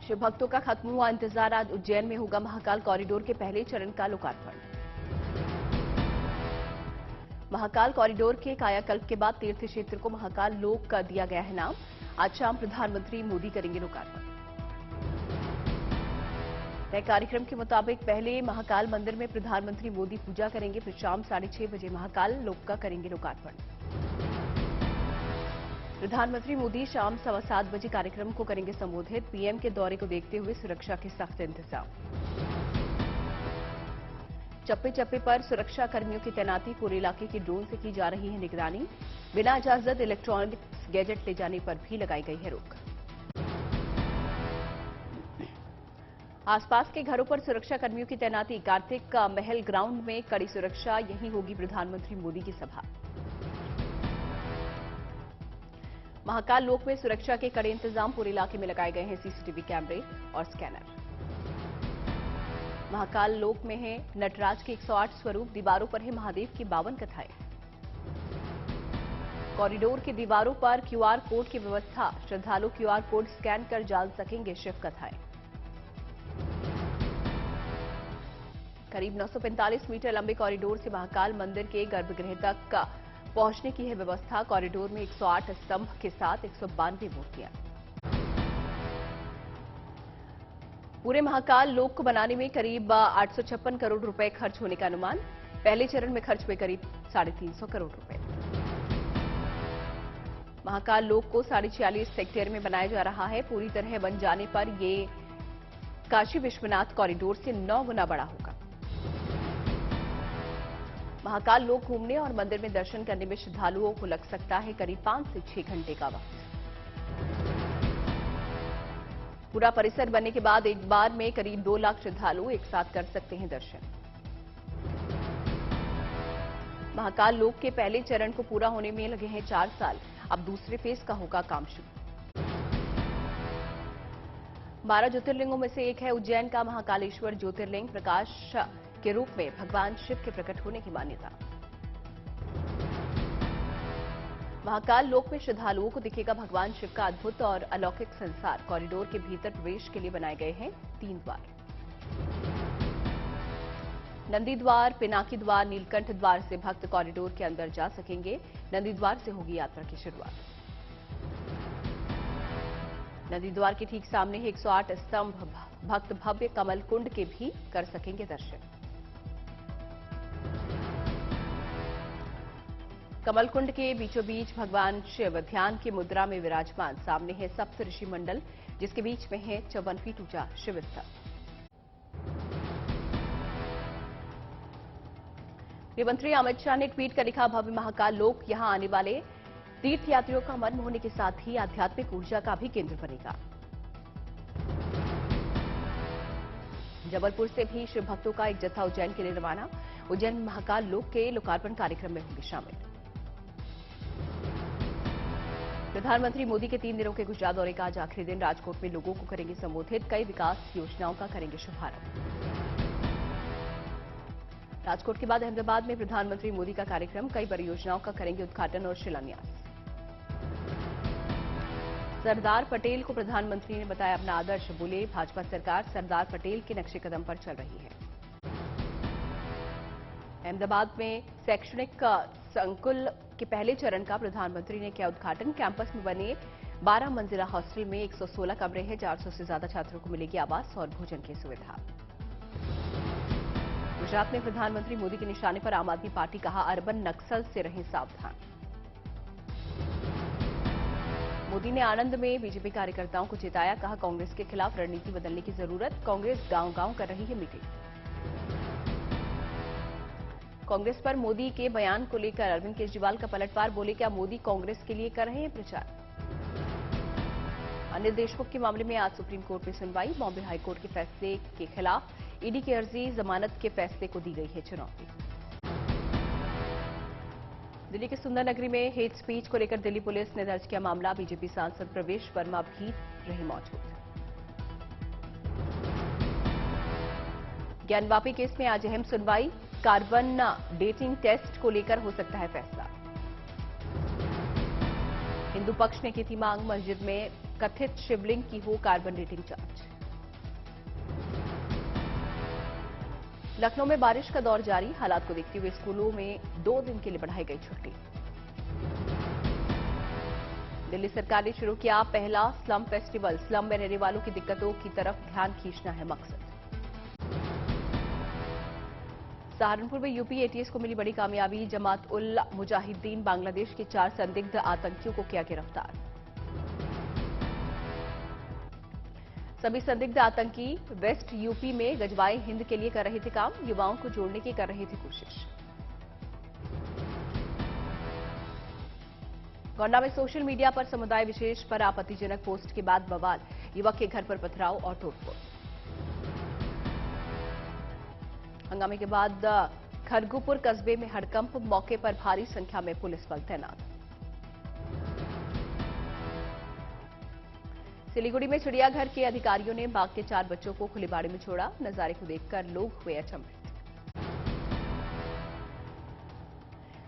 शिव भक्तों का खत्म हुआ इंतजार, आज उज्जैन में होगा महाकाल कॉरिडोर के पहले चरण का लोकार्पण। महाकाल कॉरिडोर के कायाकल्प के बाद तीर्थ क्षेत्र को महाकाल लोक का दिया गया है नाम। आज शाम प्रधानमंत्री मोदी करेंगे लोकार्पण। तय कार्यक्रम के मुताबिक पहले महाकाल मंदिर में प्रधानमंत्री मोदी पूजा करेंगे, फिर शाम 6:30 बजे महाकाल लोक का करेंगे लोकार्पण। प्रधानमंत्री मोदी शाम 7:15 बजे कार्यक्रम को करेंगे संबोधित। पीएम के दौरे को देखते हुए सुरक्षा के सख्त इंतजाम। चप्पे चप्पे पर सुरक्षा कर्मियों की तैनाती, पूरे इलाके की ड्रोन से की जा रही है निगरानी। बिना इजाजत इलेक्ट्रॉनिक्स गैजेट ले जाने पर भी लगाई गई है रोक। आसपास के घरों पर सुरक्षा कर्मियों की तैनाती। कार्तिक का महल ग्राउंड में कड़ी सुरक्षा, यहीं होगी प्रधानमंत्री मोदी की सभा। महाकाल लोक में सुरक्षा के कड़े इंतजाम, पूरे इलाके में लगाए गए हैं सीसीटीवी कैमरे और स्कैनर। महाकाल लोक में है नटराज के 108 स्वरूप, दीवारों पर है महादेव की 52 कथाएं। कॉरिडोर की दीवारों पर क्यूआर कोड की व्यवस्था, श्रद्धालु क्यूआर कोड स्कैन कर जान सकेंगे शिव कथाएं। करीब 945 मीटर लंबे कॉरिडोर से महाकाल मंदिर के गर्भगृह तक पहुंचने की है व्यवस्था। कॉरिडोर में 108 स्तंभ के साथ 192 मूर्तियां। पूरे महाकाल लोक को बनाने में करीब 856 करोड़ रुपए खर्च होने का अनुमान। पहले चरण में खर्च हुए करीब 350 करोड़ रुपए। महाकाल लोक को 46.5 हेक्टेयर में बनाया जा रहा है। पूरी तरह बन जाने पर ये काशी विश्वनाथ कॉरिडोर से 9 गुना बड़ा होगा। महाकाल लोक घूमने और मंदिर में दर्शन करने में श्रद्धालुओं को लग सकता है करीब 5 से 6 घंटे का वक्त। पूरा परिसर बनने के बाद एक बार में करीब 2 लाख श्रद्धालु एक साथ कर सकते हैं दर्शन। महाकाल लोक के पहले चरण को पूरा होने में लगे हैं 4 साल। अब दूसरे फेज का होगा काम शुरू। 12 ज्योतिर्लिंगों में से एक है उज्जैन का महाकालेश्वर ज्योतिर्लिंग। प्रकाश के रूप में भगवान शिव के प्रकट होने की मान्यता। महाकाल लोक में श्रद्धालुओं को दिखेगा भगवान शिव का अद्भुत और अलौकिक संसार। कॉरिडोर के भीतर प्रवेश के लिए बनाए गए हैं 3 द्वार। नंदी द्वार, पिनाकी द्वार, नीलकंठ द्वार से भक्त कॉरिडोर के अंदर जा सकेंगे। नंदी द्वार से होगी यात्रा की शुरुआत। नंदी द्वार के ठीक सामने है 108 स्तंभ। भक्त भव्य कमल कुंड के भी कर सकेंगे दर्शन। कमल कुंड के बीचों बीच भगवान शिव ध्यान की मुद्रा में विराजमान। सामने है सप्त ऋषि मंडल, जिसके बीच में है 54 फीट ऊंचा शिव स्थल। गृहमंत्री अमित शाह ने ट्वीट कर लिखा, भव्य महाकाल लोक यहां आने वाले तीर्थयात्रियों का मन मोहने के साथ ही आध्यात्मिक ऊर्जा का भी केंद्र बनेगा। जबलपुर से भी शिव भक्तों का एक जत्था उज्जैन के लिए रवाना। उज्जैन में महाकाल लोक के लोकार्पण कार्यक्रम में होंगे शामिल। प्रधानमंत्री मोदी के 3 दिनों के गुजरात दौरे का आज आखिरी दिन। राजकोट में लोगों को करेंगे संबोधित। कई विकास योजनाओं का करेंगे शुभारंभ। राजकोट के बाद अहमदाबाद में प्रधानमंत्री मोदी का कार्यक्रम। कई परियोजनाओं का करेंगे उद्घाटन और शिलान्यास। सरदार पटेल को प्रधानमंत्री ने बताया अपना आदर्श। बोले, भाजपा सरकार सरदार पटेल के नक्शे कदम पर चल रही है। अहमदाबाद में शैक्षणिक संकुल के पहले चरण का प्रधानमंत्री ने किया उद्घाटन। कैंपस में बने 12 मंजिला हॉस्टल में 116 कमरे हैं। 400 से ज्यादा छात्रों को मिलेगी आवास और भोजन की सुविधा। गुजरात में प्रधानमंत्री मोदी के निशाने पर आम आदमी पार्टी, कहा अर्बन नक्सल से रहें सावधान। मोदी ने आनंद में बीजेपी कार्यकर्ताओं को चेताया, कहा कांग्रेस के खिलाफ रणनीति बदलने की जरूरत। कांग्रेस गांव-गांव कर रही है मीटिंग। कांग्रेस पर मोदी के बयान को लेकर अरविंद केजरीवाल का पलटवार। बोले, क्या मोदी कांग्रेस के लिए कर रहे हैं प्रचार। अनिल देशमुख के मामले में आज सुप्रीम कोर्ट में सुनवाई। बॉम्बे हाईकोर्ट के फैसले के खिलाफ ईडी की अर्जी, जमानत के फैसले को दी गई है चुनौती। दिल्ली के सुंदर नगरी में हेट स्पीच को लेकर दिल्ली पुलिस ने दर्ज किया मामला। बीजेपी सांसद प्रवेश वर्मा भी रहे मौजूद। ज्ञानवापी केस में आज अहम सुनवाई। कार्बन डेटिंग टेस्ट को लेकर हो सकता है फैसला। हिंदू पक्ष ने की थी मांग, मस्जिद में कथित शिवलिंग की हो कार्बन डेटिंग जांच। लखनऊ में बारिश का दौर जारी, हालात को देखते हुए स्कूलों में 2 दिन के लिए बढ़ाई गई छुट्टी। दिल्ली सरकार ने शुरू किया पहला स्लम फेस्टिवल, स्लम में रहने वालों की दिक्कतों की तरफ ध्यान खींचना है मकसद। सहारनपुर में यूपी एटीएस को मिली बड़ी कामयाबी, जमात उल मुजाहिदीन बांग्लादेश के 4 संदिग्ध आतंकियों को किया गिरफ्तार। सभी संदिग्ध आतंकी वेस्ट यूपी में गजवाए हिंद के लिए कर रहे थे काम, युवाओं को जोड़ने की कर रहे थे कोशिश। गोंडा में सोशल मीडिया पर समुदाय विशेष पर आपत्तिजनक पोस्ट के बाद बवाल, युवक के घर पर पथराव और तोड़फोड़। हंगामे के बाद खरगुपुर कस्बे में हड़कंप, मौके पर भारी संख्या में पुलिस बल तैनात। सिलीगुड़ी में चिड़ियाघर के अधिकारियों ने बाघ के 4 बच्चों को खुले बाड़े में छोड़ा, नजारे को देखकर लोग हुए अचंभित।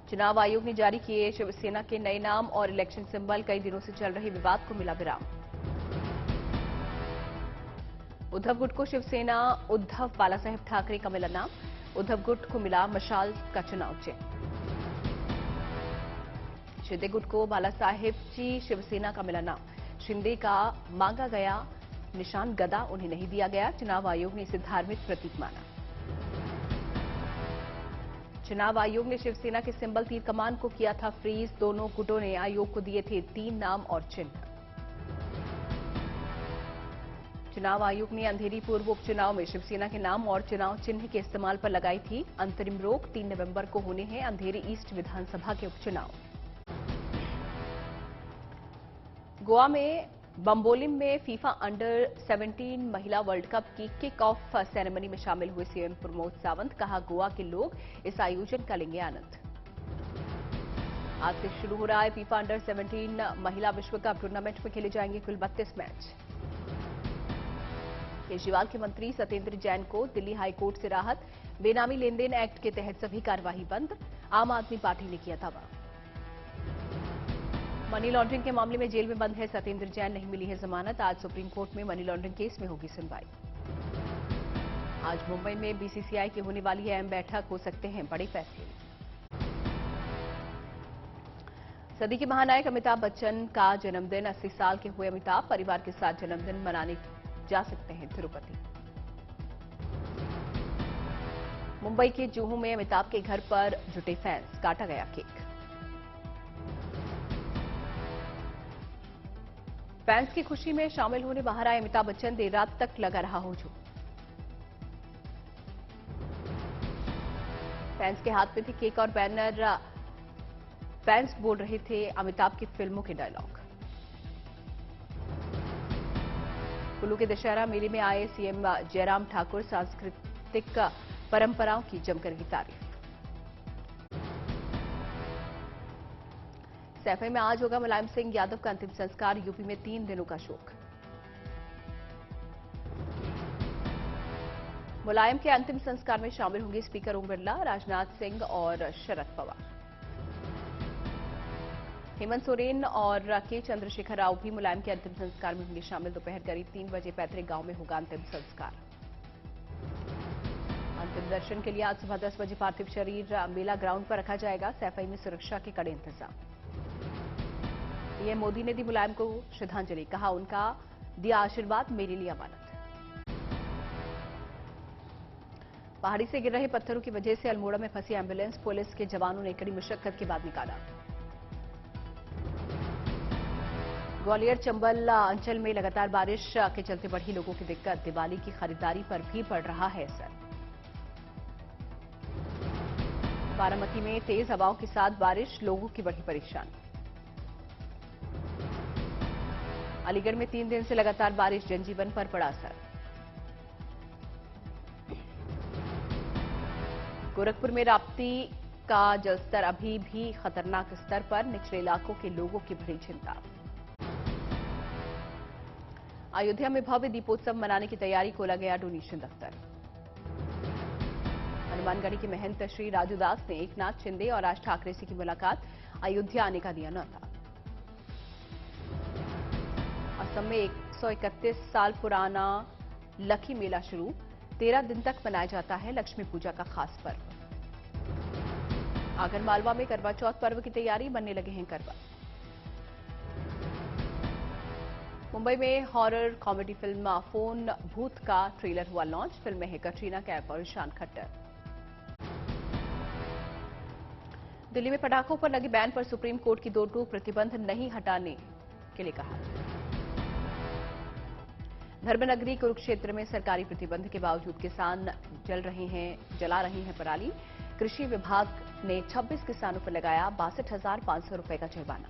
चुनाव आयोग ने जारी किए शिवसेना के नए नाम और इलेक्शन सिंबल, कई दिनों से चल रहे विवाद को मिला विराम। उद्धव गुट को शिवसेना उद्धव बालासाहेब ठाकरे का मिला नाम, उद्धव गुट को मिला मशाल का चुनाव चिन्ह। शिंदे गुट को बालासाहेब जी शिवसेना का मिला नाम, शिंदे का मांगा गया निशान गदा उन्हें नहीं दिया गया, चुनाव आयोग ने इसे धार्मिक प्रतीक माना। चुनाव आयोग ने शिवसेना के सिंबल तीर कमान को किया था फ्रीज, दोनों गुटों ने आयोग को दिए थे 3 नाम और चिन्ह। चुनाव आयोग ने अंधेरी पूर्व उपचुनाव में शिवसेना के नाम और चुनाव चिन्ह के इस्तेमाल पर लगाई थी अंतरिम रोक, 3 नवंबर को होने हैं अंधेरी ईस्ट विधानसभा के उपचुनाव। गोवा में बम्बोलिम में फीफा अंडर 17 महिला वर्ल्ड कप की किक ऑफ सेरेमनी में शामिल हुए सीएम प्रमोद सावंत, कहा गोवा के लोग इस आयोजन का लेंगे आनंद। आज से शुरू हो रहा है फीफा अंडर 17 महिला विश्व कप, टूर्नामेंट में खेले जाएंगे कुल 32 मैच। केजरीवाल के मंत्री सत्येंद्र जैन को दिल्ली हाईकोर्ट से राहत, बेनामी लेनदेन एक्ट के तहत सभी कार्यवाही बंद, आम आदमी पार्टी ने किया दावा। मनी लॉन्ड्रिंग के मामले में जेल में बंद है सत्येंद्र जैन, नहीं मिली है जमानत, आज सुप्रीम कोर्ट में मनी लॉन्ड्रिंग केस में होगी सुनवाई। आज मुंबई में बीसीसीआई की होने वाली है अहम बैठक, हो सकते हैं बड़े फैसले। सदी के महानायक अमिताभ बच्चन का जन्मदिन, 80 साल के हुए अमिताभ, परिवार के साथ जन्मदिन मनाने जा सकते हैं तिरुपति। मुंबई के जुहू में अमिताभ के घर पर जुटे फैंस, काटा गया केक। फैंस की खुशी में शामिल होने बाहर आए अमिताभ बच्चन, देर रात तक लगा रहा हुजूम। फैंस के हाथ में थे केक और बैनर, फैंस बोल रहे थे अमिताभ की फिल्मों के डायलॉग। कुल्लू के दशहरा मेले में आए सीएम जयराम ठाकुर, सांस्कृतिक परंपराओं की जमकर की तारीफ। सैफई में आज होगा मुलायम सिंह यादव का अंतिम संस्कार, यूपी में 3 दिनों का शोक। मुलायम के अंतिम संस्कार में शामिल होंगे स्पीकर ओम बिरला, राजनाथ सिंह और शरद पवार। हेमंत सोरेन और के चंद्रशेखर राव भी मुलायम के अंतिम संस्कार में होंगे शामिल, दोपहर करीब 3 बजे पैतृक गांव में होगा अंतिम संस्कार। अंतिम दर्शन के लिए आज सुबह 10 बजे पार्थिव शरीर मेला ग्राउंड पर रखा जाएगा, सैफई में सुरक्षा के कड़े इंतजाम। पीएम मोदी ने दी मुलायम को श्रद्धांजलि, कहा उनका दिया आशीर्वाद मेरे लिए अमानत। पहाड़ी से गिर रहे पत्थरों की वजह से अल्मोड़ा में फंसी एम्बुलेंस, पुलिस के जवानों ने कड़ी मशक्कत के बाद निकाला। ग्वालियर चंबल अंचल में लगातार बारिश के चलते बढ़ी लोगों की दिक्कत, दिवाली की खरीदारी पर भी पड़ रहा है असर। बारामती में तेज हवाओं के साथ बारिश, लोगों की बढ़ी परेशानी। अलीगढ़ में 3 दिन से लगातार बारिश, जनजीवन पर पड़ा असर। गोरखपुर में राप्ती का जलस्तर अभी भी खतरनाक स्तर पर, निचले इलाकों के लोगों की बड़ी चिंता। अयोध्या में भव्य दीपोत्सव मनाने की तैयारी, खोला गया डोनेशन दफ्तर। हनुमानगढ़ी के महंत श्री राजू दास ने एकनाथ शिंदे और राज ठाकरे से की मुलाकात, अयोध्या आने का दिया न्योता। असम में 131 साल पुराना लखी मेला शुरू, 13 दिन तक मनाया जाता है लक्ष्मी पूजा का खास पर्व। आगरमालवा में करवा चौथ पर्व की तैयारी, बनने लगे हैं करवा। मुंबई में हॉरर कॉमेडी फिल्म फोन भूत का ट्रेलर हुआ लॉन्च। फिल्म में है कटरीना कैफ और ईशान खट्टर। दिल्ली में पटाखों पर लगे बैन पर सुप्रीम कोर्ट की 2 टूक, प्रतिबंध नहीं हटाने के लिए कहा। धर्मनगरी कुरुक्षेत्र में सरकारी प्रतिबंध के बावजूद किसान जला रहे हैं पराली। कृषि विभाग ने 26 किसानों पर लगाया 62,500 रुपए का जुर्माना।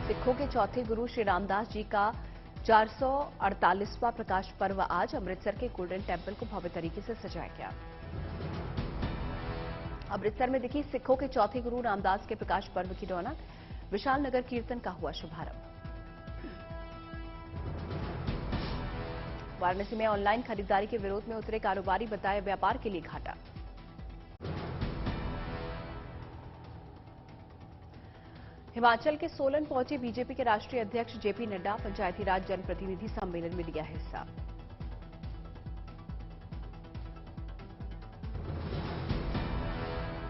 सिखों के चौथे गुरु श्री रामदास जी का 448वां प्रकाश पर्व आज। अमृतसर के गोल्डन टेम्पल को भव्य तरीके से सजाया गया। अमृतसर में दिखी सिखों के चौथे गुरु रामदास के प्रकाश पर्व की रौनक। विशाल नगर कीर्तन का हुआ शुभारंभ। वाराणसी में ऑनलाइन खरीदारी के विरोध में उतरे कारोबारी, बताए व्यापार के लिए घाटा। हिमाचल के सोलन पहुंचे बीजेपी के राष्ट्रीय अध्यक्ष जेपी नड्डा। पंचायती राज जनप्रतिनिधि सम्मेलन में लिया हिस्सा।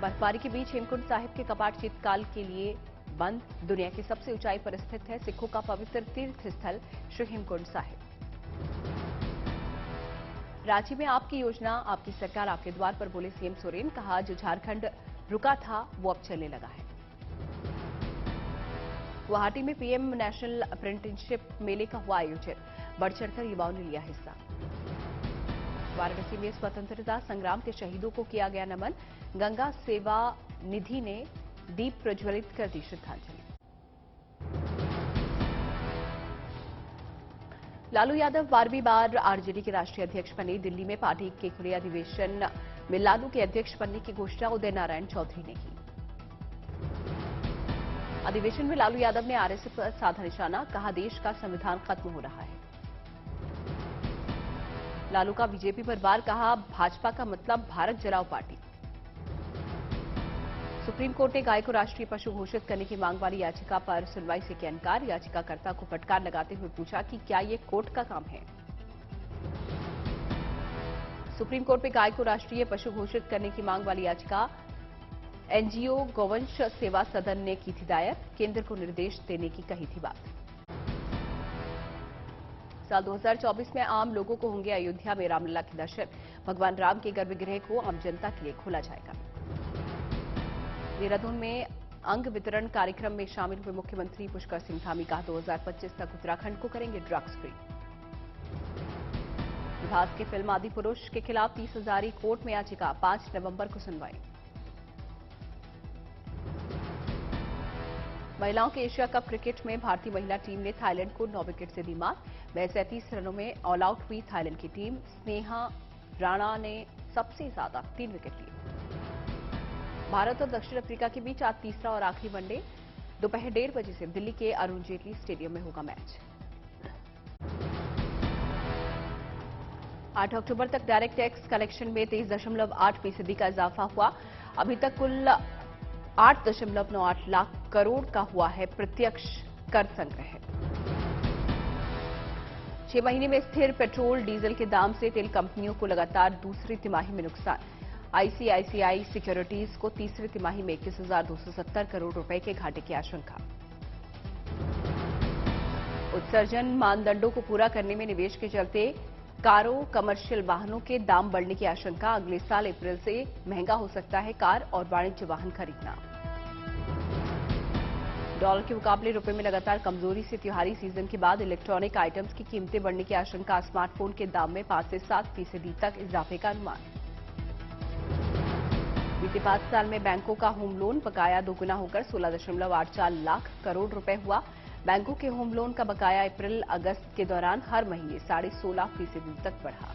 बर्फबारी के बीच हेमकुंड साहिब के कपाट शीतकाल के लिए बंद। दुनिया की सबसे ऊंचाई पर स्थित है सिखों का पवित्र तीर्थ स्थल श्री हेमकुंड साहिब। रांची में आपकी योजना आपकी सरकार आपके द्वार पर, बोले सीएम सोरेन। कहा जो झारखंड रुका था वो अब चलने लगा है। गुवाहाटी में पीएम नेशनल अप्रेंटिसशिप मेले का हुआ आयोजन। बढ़ चढ़कर युवाओं ने लिया हिस्सा। वाराणसी में स्वतंत्रता संग्राम के शहीदों को किया गया नमन। गंगा सेवा निधि ने दीप प्रज्वलित कर दी श्रद्धांजलि। लालू यादव 12वीं बार आरजेडी के राष्ट्रीय अध्यक्ष बने। दिल्ली में पार्टी के खुले अधिवेशन में लालू के अध्यक्ष बनने की घोषणा उदय नारायण चौधरी ने की। अधिवेशन में लालू यादव ने आरएसएस पर साधा निशाना। कहा देश का संविधान खत्म हो रहा है। लालू का बीजेपी पर वार। कहा भाजपा का मतलब भारत जलाओ पार्टी। सुप्रीम कोर्ट ने गाय को राष्ट्रीय पशु घोषित करने की मांग वाली याचिका पर सुनवाई से किया इनकार। याचिकाकर्ता को फटकार लगाते हुए पूछा कि क्या ये कोर्ट का काम है। सुप्रीम कोर्ट में गाय को राष्ट्रीय पशु घोषित करने की मांग वाली याचिका एनजीओ गौवंश सेवा सदन ने की थी दायर। केंद्र को निर्देश देने की कही थी बात। साल 2024 में आम लोगों को होंगे अयोध्या में रामलला के दर्शन। भगवान राम के गर्भगृह को आम जनता के लिए खोला जाएगा। देहरादून में अंग वितरण कार्यक्रम में शामिल हुए मुख्यमंत्री पुष्कर सिंह धामी। कहा 2025 तक उत्तराखंड को करेंगे ड्रग्स फ्री। विभाग के फिल्म आदि पुरुष के खिलाफ 30 हजारी कोर्ट में याचिका। 5 नवंबर को सुनवाई। महिलाओं के एशिया कप क्रिकेट में भारतीय महिला टीम ने थाईलैंड को 9 विकेट से दी मात। मैच 37 रनों में ऑल आउट हुई थाईलैंड की टीम। स्नेहा राणा ने सबसे ज्यादा 3 विकेट लिए। भारत और दक्षिण अफ्रीका के बीच आज तीसरा और आखिरी वनडे। दोपहर 1:30 बजे से दिल्ली के अरुण जेटली स्टेडियम में होगा मैच। 8 अक्टूबर तक डायरेक्ट टैक्स कलेक्शन में 23.8% का इजाफा हुआ। अभी तक कुल 8.98 लाख करोड़ का हुआ है प्रत्यक्ष कर संग्रह। 6 महीने में स्थिर पेट्रोल डीजल के दाम से तेल कंपनियों को लगातार दूसरी तिमाही में नुकसान। आईसीआईसीआई सिक्योरिटीज को तीसरी तिमाही में 21,270 करोड़ रुपए के घाटे की आशंका। उत्सर्जन मानदंडों को पूरा करने में निवेश के चलते कारों कमर्शियल वाहनों के दाम बढ़ने की आशंका। अगले साल अप्रैल से महंगा हो सकता है कार और वाणिज्य वाहन खरीदना। डॉलर के मुकाबले रुपए में लगातार कमजोरी से त्योहारी सीजन के बाद इलेक्ट्रॉनिक आइटम्स की कीमतें बढ़ने की आशंका। स्मार्टफोन के दाम में 5 से 7% तक इजाफे का अनुमान। बीते 5 साल में बैंकों का होम लोन बकाया दोगुना होकर 16.84 लाख करोड़ रुपए हुआ। बैंकों के होम लोन का बकाया अप्रैल अगस्त के दौरान हर महीने 16.5% तक बढ़ा।